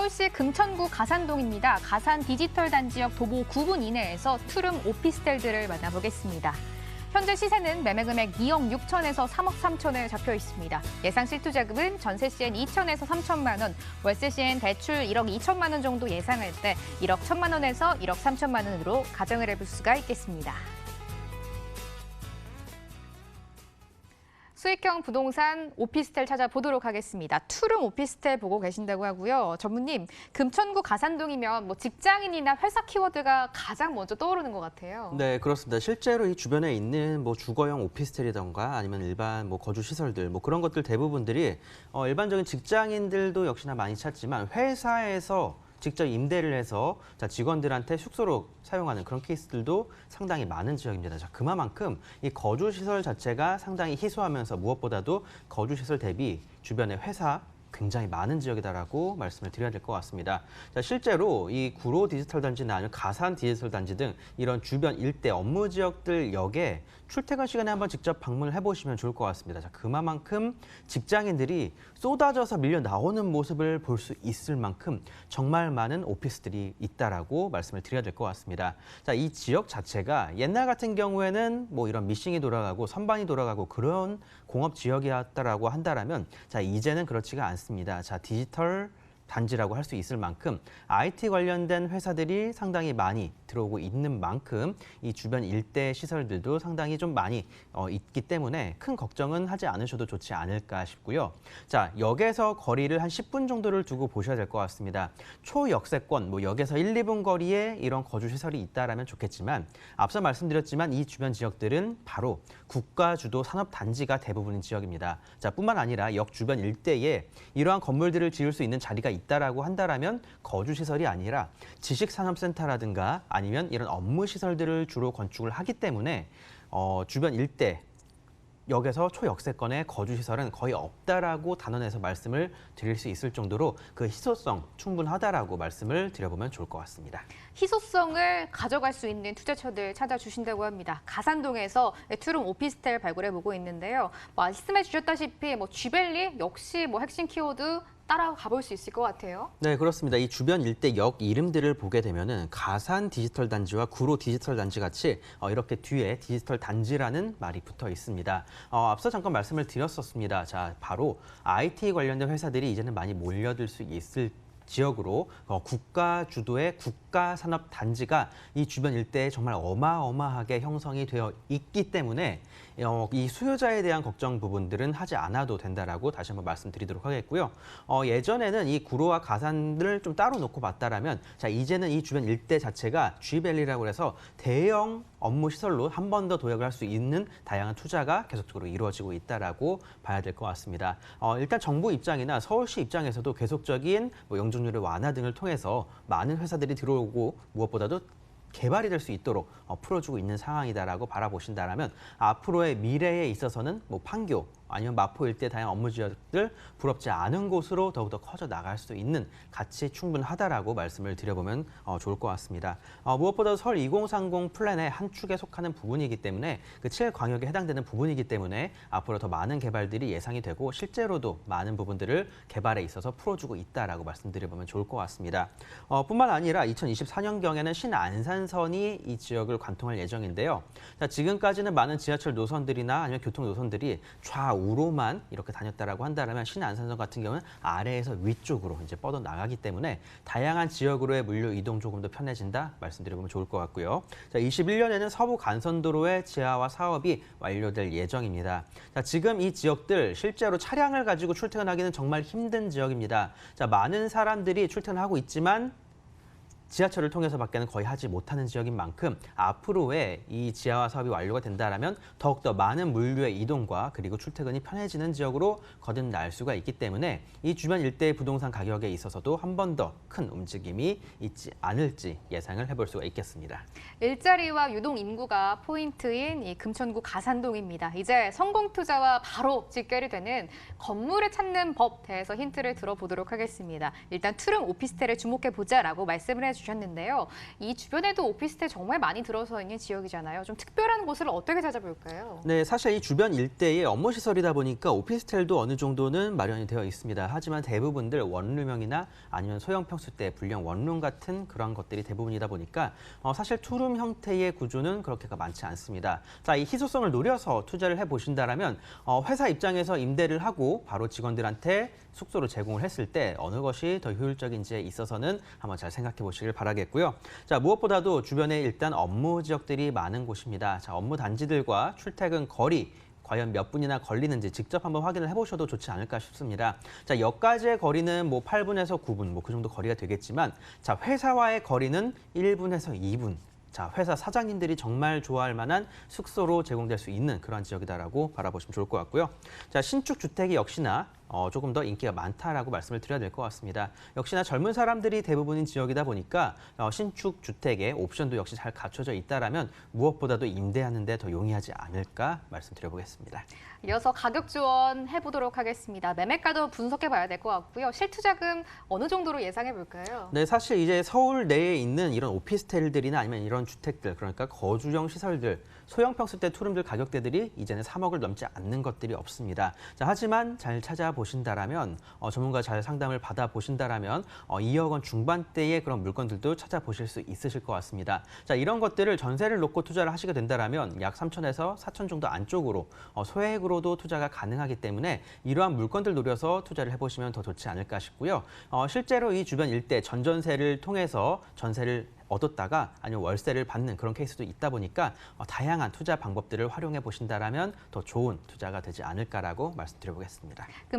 서울시 금천구 가산동입니다. 가산 디지털 단지역 도보 9분 이내에서 투룸 오피스텔들을 만나보겠습니다. 현재 시세는 매매 금액 2억 6천에서 3억 3천에 잡혀 있습니다. 예상 실투자금은 전세 시엔 2천에서 3천만 원, 월세 시엔 대출 1억 2천만 원 정도 예상할 때 1억 1천만 원에서 1억 3천만 원으로 가정을 해볼 수가 있겠습니다. 수익형 부동산 오피스텔 찾아보도록 하겠습니다. 투룸 오피스텔 보고 계신다고 하고요. 전무님, 금천구 가산동이면 직장인이나 회사 키워드가 가장 먼저 떠오르는 것 같아요. 네, 그렇습니다. 실제로 이 주변에 있는 주거용 오피스텔이던가 아니면 일반 거주 시설들 그런 것들 대부분들이 일반적인 직장인들도 역시나 많이 찾지만 회사에서 직접 임대를 해서 직원들한테 숙소로 사용하는 그런 케이스들도 상당히 많은 지역입니다. 그만큼 이 거주시설 자체가 상당히 희소하면서 무엇보다도 거주시설 대비 주변의 회사 굉장히 많은 지역이다라고 말씀을 드려야 될 것 같습니다. 실제로 이 구로 디지털 단지나 아니면 가산 디지털 단지 등 이런 주변 일대 업무 지역들 역에 출퇴근 시간에 한번 직접 방문을 해보시면 좋을 것 같습니다. 그만큼 직장인들이 쏟아져서 밀려 나오는 모습을 볼 수 있을 만큼 정말 많은 오피스들이 있다라고 말씀을 드려야 될 것 같습니다. 이 지역 자체가 옛날 같은 경우에는 이런 미싱이 돌아가고 선반이 돌아가고 그런 공업 지역이었다라고 한다라면 이제는 그렇지가 않습니다. 디지털 단지라고 할 수 있을 만큼 IT 관련된 회사들이 상당히 많이 들어오고 있는 만큼 이 주변 일대 시설들도 상당히 좀 많이 있기 때문에 큰 걱정은 하지 않으셔도 좋지 않을까 싶고요. 역에서 거리를 한 10분 정도를 두고 보셔야 될 것 같습니다. 초역세권, 역에서 1, 2분 거리에 이런 거주시설이 있다라면 좋겠지만 앞서 말씀드렸지만 이 주변 지역들은 바로 국가주도 산업단지가 대부분인 지역입니다. 뿐만 아니라 역 주변 일대에 이러한 건물들을 지을 수 있는 자리가 있다라고 한다라면 거주시설이 아니라 지식산업센터라든가 아니면 이런 업무시설들을 주로 건축을 하기 때문에 주변 일대 역에서 초역세권의 거주시설은 거의 없다라고 단언해서 말씀을 드릴 수 있을 정도로 그 희소성 충분하다라고 말씀을 드려보면 좋을 것 같습니다. 희소성을 가져갈 수 있는 투자처들 찾아주신다고 합니다. 가산동에서 투룸 오피스텔 발굴해보고 있는데요. 말씀해 주셨다시피 쥐밸리 역시 핵심 키워드 따라가 볼 수 있을 것 같아요. 네, 그렇습니다. 이 주변 일대 역 이름들을 보게 되면은 가산 디지털 단지와 구로 디지털 단지 같이 이렇게 뒤에 디지털 단지라는 말이 붙어 있습니다. 앞서 잠깐 말씀을 드렸었습니다. 바로 IT 관련된 회사들이 이제는 많이 몰려들 수 있을 지역으로 국가 주도의 국가산업단지가 이 주변 일대에 정말 어마어마하게 형성이 되어 있기 때문에 이 수요자에 대한 걱정 부분들은 하지 않아도 된다라고 다시 한번 말씀드리도록 하겠고요. 예전에는 이 구로와 가산을 좀 따로 놓고 봤다라면 이제는 이 주변 일대 자체가 G밸리라고 해서 대형 업무 시설로 한 번 더 도약을 할 수 있는 다양한 투자가 계속적으로 이루어지고 있다라고 봐야 될 것 같습니다. 일단 정부 입장이나 서울시 입장에서도 계속적인 영종률의 완화 등을 통해서 많은 회사들이 들어오고 무엇보다도 개발이 될 수 있도록 풀어주고 있는 상황이다라고 바라보신다라면 앞으로의 미래에 있어서는 판교 아니면 마포 일대 다양한 업무 지역들 부럽지 않은 곳으로 더욱더 커져 나갈 수 있는 가치 충분하다라고 말씀을 드려보면 좋을 것 같습니다. 무엇보다도 서울 2030 플랜의 한 축에 속하는 부분이기 때문에 그 7광역에 해당되는 부분이기 때문에 앞으로 더 많은 개발들이 예상이 되고 실제로도 많은 부분들을 개발에 있어서 풀어주고 있다라고 말씀드려보면 좋을 것 같습니다. 뿐만 아니라 2024년경에는 신안산선이 이 지역을 관통할 예정인데요. 지금까지는 많은 지하철 노선들이나 아니면 교통 노선들이 좌우로만 이렇게 다녔다라고 한다면 신안산선 같은 경우는 아래에서 위쪽으로 이제 뻗어 나가기 때문에 다양한 지역으로의 물류 이동 조금 더 편해진다 말씀드려보면 좋을 것 같고요. 21년에는 서부 간선도로의 지하화 사업이 완료될 예정입니다. 지금 이 지역들 실제로 차량을 가지고 출퇴근하기는 정말 힘든 지역입니다. 많은 사람들이 출퇴근하고 있지만 지하철을 통해서밖에는 거의 하지 못하는 지역인 만큼 앞으로의 이 지하화 사업이 완료가 된다면 더욱더 많은 물류의 이동과 그리고 출퇴근이 편해지는 지역으로 거듭날 수가 있기 때문에 이 주변 일대의 부동산 가격에 있어서도 한 번 더 큰 움직임이 있지 않을지 예상을 해볼 수가 있겠습니다. 일자리와 유동 인구가 포인트인 이 금천구 가산동입니다. 이제 성공 투자와 바로 직결이 되는 건물을 찾는 법 대해서 힌트를 들어보도록 하겠습니다. 일단 투룸 오피스텔을 주목해 보자라고 말씀을 해주셨습니다. 주셨는데요. 이 주변에도 오피스텔 정말 많이 들어서 있는 지역이잖아요. 좀 특별한 곳을 어떻게 찾아볼까요? 네, 사실 이 주변 일대에 업무 시설이다 보니까 오피스텔도 어느 정도는 마련이 되어 있습니다. 하지만 대부분들 원룸형이나 아니면 소형 평수대, 불량 원룸 같은 그런 것들이 대부분이다 보니까 사실 투룸 형태의 구조는 그렇게가 많지 않습니다. 자, 이 희소성을 노려서 투자를 해보신다라면 회사 입장에서 임대를 하고 바로 직원들한테 숙소로 제공을 했을 때 어느 것이 더 효율적인지에 있어서는 한번 잘 생각해 보시길 바라겠고요. 자, 무엇보다도 주변에 일단 업무 지역들이 많은 곳입니다. 자, 업무 단지들과 출퇴근 거리, 과연 몇 분이나 걸리는지 직접 한번 확인을 해보셔도 좋지 않을까 싶습니다. 자, 역까지의 거리는 뭐 8분에서 9분, 뭐 그 정도 거리가 되겠지만, 자, 회사와의 거리는 1분에서 2분. 자, 회사 사장님들이 정말 좋아할 만한 숙소로 제공될 수 있는 그런 지역이다라고 바라보시면 좋을 것 같고요. 자, 신축 주택이 역시나 조금 더 인기가 많다라고 말씀을 드려야 될 것 같습니다. 역시나 젊은 사람들이 대부분인 지역이다 보니까 신축 주택의 옵션도 역시 잘 갖춰져 있다라면 무엇보다도 임대하는 데 더 용이하지 않을까 말씀드려보겠습니다. 이어서 가격 지원 해보도록 하겠습니다. 매매가도 분석해 봐야 될 것 같고요. 실투자금 어느 정도로 예상해 볼까요? 네, 사실 이제 서울 내에 있는 이런 오피스텔들이나 아니면 이런 주택들, 그러니까 거주형 시설들, 소형 평수대 투룸들 가격대들이 이제는 3억을 넘지 않는 것들이 없습니다. 자, 하지만 잘 찾아보신다라면 전문가 잘 상담을 받아보신다라면 2억 원 중반대의 그런 물건들도 찾아보실 수 있으실 것 같습니다. 자, 이런 것들을 전세를 놓고 투자를 하시게 된다라면 약 3천에서 4천 정도 안쪽으로 소액으로도 투자가 가능하기 때문에 이러한 물건들 노려서 투자를 해보시면 더 좋지 않을까 싶고요. 실제로 이 주변 일대 전전세를 통해서 전세를 얻었다가 아니면 월세를 받는 그런 케이스도 있다 보니까 다양한 투자 방법들을 활용해 보신다라면 더 좋은 투자가 되지 않을까라고 말씀드려보겠습니다.